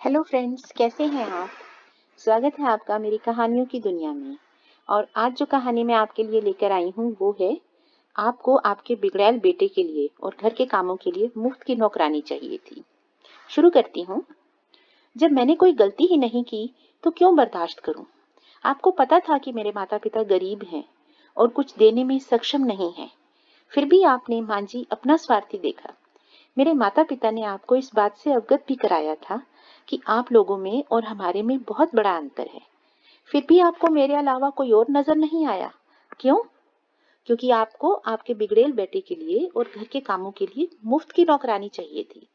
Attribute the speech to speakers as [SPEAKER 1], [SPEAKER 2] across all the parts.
[SPEAKER 1] Hello friends, कैसे हैं आप। स्वागत है आपका मेरी कहानियों की दुनिया में। और आज जो कहानी मैं आपके लिए लेकर आई हूँ वो है, आपको आपके बिगड़ैल बेटे के लिए और घर के कामों के लिए मुफ्त की नौकरानी चाहिए थी। शुरू करती हूँ। जब मैंने कोई गलती ही नहीं की तो क्यों बर्दाश्त करूं। आपको पता था कि मेरे माता पिता गरीब हैं और कुछ देने में सक्षम नहीं हैं। फिर भी आपने मां जी अपना स्वार्थी देखा। मेरे माता पिता ने आपको इस बात से अवगत भी कराया था कि आप लोगों में और हमारे में बहुत बड़ा अंतर है। फिर भी आपको मेरे अलावा कोई और नजर नहीं आया। क्यों? क्योंकि आपको आपके बिगड़ेल बेटे के लिए और घर के कामों के लिए मुफ्त की नौकरानी चाहिए थी।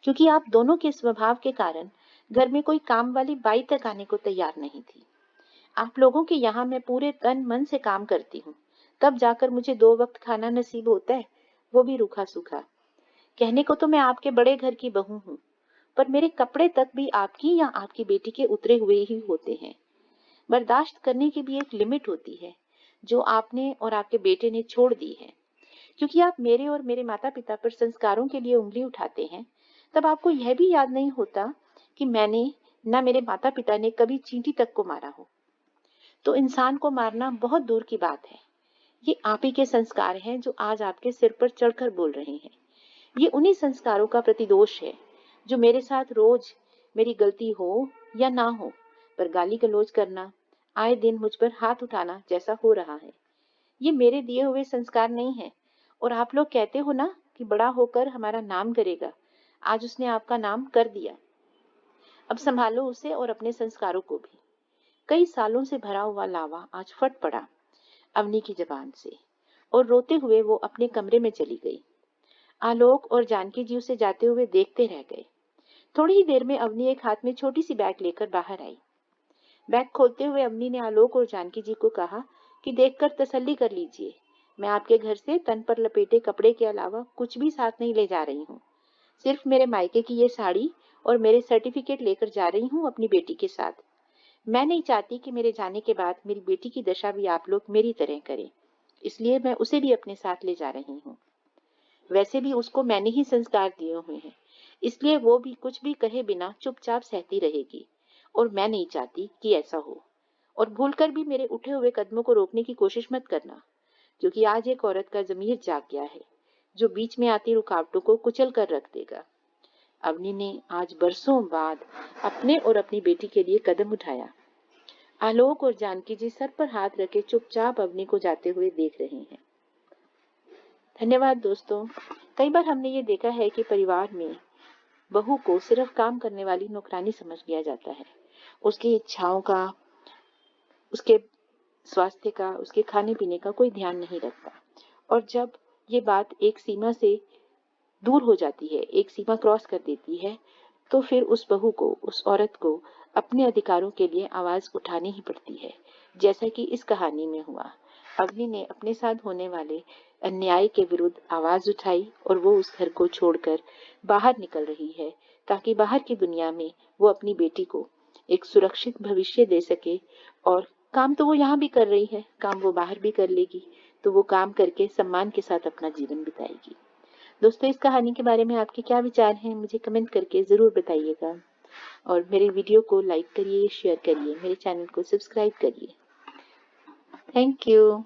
[SPEAKER 1] क्योंकि आप दोनों के स्वभाव के कारण घर में कोई काम वाली बाई तक आने को तैयार नहीं थी। आप लोगों के यहाँ मैं पूरे तन मन से काम करती हूँ, तब जाकर मुझे 2 वक्त खाना नसीब होता है, वो भी रूखा सूखा। कहने को तो मैं आपके बड़े घर की बहू हूँ, पर मेरे कपड़े तक भी आपकी या आपकी बेटी के उतरे हुए ही होते हैं। बर्दाश्त करने की भी एक लिमिट होती है, जो आपने और आपके बेटे ने छोड़ दी है। क्योंकि आप मेरे और मेरे माता पिता पर संस्कारों के लिए उंगली उठाते हैं, तब आपको यह भी याद नहीं होता कि मैंने न मेरे माता पिता ने कभी चींटी तक को मारा हो। तो इंसान को मारना बहुत दूर की बात है। ये आप ही के संस्कार हैं जो आज आपके सिर पर चढ़कर बोल रहे हैं। ये उन्हीं संस्कारों का प्रतिदोष है जो मेरे साथ रोज, मेरी गलती हो या ना हो, पर गाली गलौज करना, आए दिन मुझ पर हाथ उठाना जैसा हो रहा है। ये मेरे दिए हुए संस्कार नहीं है। और आप लोग कहते हो ना कि बड़ा होकर हमारा नाम करेगा। आज उसने आपका नाम कर दिया। अब संभालो उसे और अपने संस्कारों को भी। कई सालों से भरा हुआ लावा आज फट पड़ा अवनी की जबान से, और रोते हुए वो अपने कमरे में चली गई। आलोक और जानकी जी उसे जाते हुए देखते रह गए। थोड़ी ही देर में अवनी एक हाथ में छोटी सी बैग लेकर बाहर आई। बैग खोलते हुए अवनी ने आलोक और जानकी जी को कहा कि देखकर तसल्ली कर लीजिए, मैं आपके घर से तन पर लपेटे कपड़े के अलावा कुछ भी साथ नहीं ले जा रही हूँ। सिर्फ मेरे मायके की ये साड़ी और मेरे सर्टिफिकेट लेकर जा रही हूँ अपनी बेटी के साथ। मैं नहीं चाहती कि मेरे जाने के बाद मेरी बेटी की दशा भी आप लोग मेरी तरह करें, इसलिए मैं उसे भी अपने साथ ले जा रही हूँ। वैसे भी उसको मैंने ही संस्कार दिए हुए हैं, इसलिए वो भी कुछ भी कहे बिना चुपचाप सहती रहेगी, और मैं नहीं चाहती कि ऐसा हो। और भूलकर भी मेरे उठे हुए कदमों को रोकने की कोशिश मत करना, क्योंकि आज एक औरत का जमीर जाग गया है जो बीच में आती रुकावटों को कुचल कर रख देगा। अवनी ने आज बरसों बाद अपने और अपनी बेटी के लिए कदम उठाया। आलोक और जानकी जी सर पर हाथ रखे चुपचाप अवनी को जाते हुए देख रहे हैं। धन्यवाद दोस्तों। कई बार हमने ये देखा है कि परिवार में बहू को सिर्फ काम करने वाली नौकरानी समझ लिया जाता है। उसकी इच्छाओं का, उसके स्वास्थ्य का, उसके खाने पीने का कोई ध्यान नहीं रखता। और जब ये बात एक सीमा से दूर हो जाती है, एक सीमा क्रॉस कर देती है, तो फिर उस बहू को, उस औरत को अपने अधिकारों के लिए आवाज उठानी ही पड़ती है, जैसा कि इस कहानी में हुआ। अवनी ने अपने साथ होने वाले अन्याय के विरुद्ध आवाज उठाई और वो उस घर को छोड़कर बाहर निकल रही है, ताकि बाहर की दुनिया में वो अपनी बेटी को एक सुरक्षित भविष्य दे सके। और काम तो वो यहाँ भी कर रही है, काम वो बाहर भी कर लेगी, तो वो काम करके सम्मान के साथ अपना जीवन बिताएगी। दोस्तों, इस कहानी के बारे में आपके क्या विचार हैं, मुझे कमेंट करके ज़रूर बताइएगा। और मेरे वीडियो को लाइक करिए, शेयर करिए, मेरे चैनल को सब्सक्राइब करिए। Thank you.